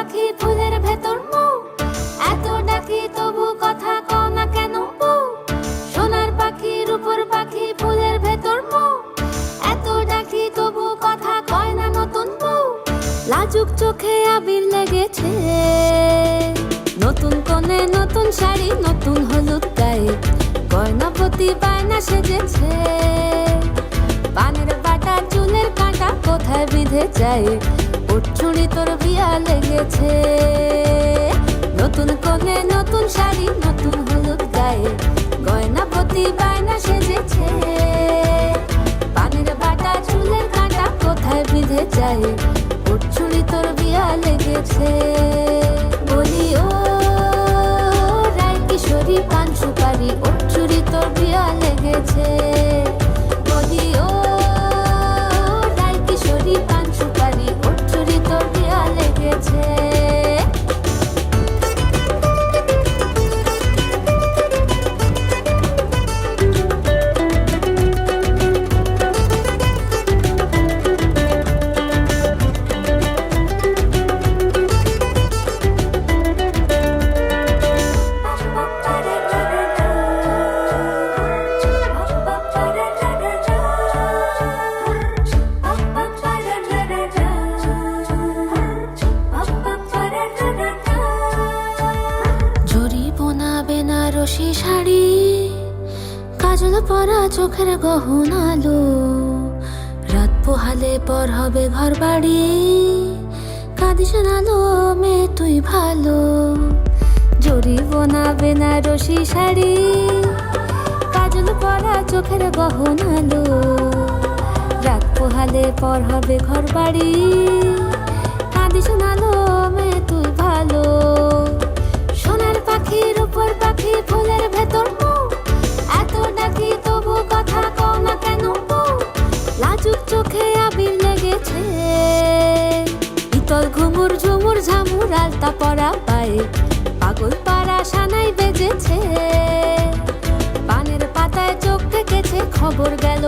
পাখি ফুলের ভেতর মৌ, এত ডাকি তবু কথা কও না কেন বউ। সোনার পাখি রূপোর পাখি ফুলের ভেতর মৌ, এত ডাকি তবু কথা কয় না নতুন বউ। লাজুক চোখে আবির লেগেছে, নতুন কোণে নতুন শাড়ি নতুন হলুদ গায়ে, গয়নাপতি বায়না সেজেছে। পানের বাটা চুলের কাঁটা কোথায় বিঁধে যায়, ওর চুড়ি তোর বিয়া লেগেছে। নতুন কোণে নতুন শাড়ি নতুন হলুদ গায়ে, গয়নাপতি বায়না সেজেছে। পানের বাটা চুলের কাঁটা কোথায় বিঁধে যায়, ওর চুড়ি তোর বিয়া লেগেছে। বলি ও রায় কিশোরী পান সুপারি, ওর চুড়ি তোর বিয়া লেগেছে। বলি ও রায় কিশোরী পান সুপারি, ওর চুড়ি তোর বিয়া লেগেছে। বেনারসি শাড়ি, কাজল পরা চোখের গহনা আলো, রাত পোহালে পর হবে ঘর বাড়ি, কাঁদিস না লো মেয়ে তুই ভালো। জরি বোনা বেনারসি শাড়ি, কাজল পরা চোখের গহনা আলো, রাত পোহালে পর হবে ঘর বাড়ি, কাঁদিস না লো মেয়ে তুই ভালো। সোনার পাখি রূপোর পাখি ফুলের ভেতর মৌ, এত ডাকি তবু কথা কও না কেন বউ। লাজুক চোখে আবির লেগেছে, ইতল ঘুমুর ঝুমুর ঝামুর আলতা পরা পায়ে, পাগল পাড়া সানাই বেজেছে। পানের পাতায় চোখ থেকেছে খবর গেল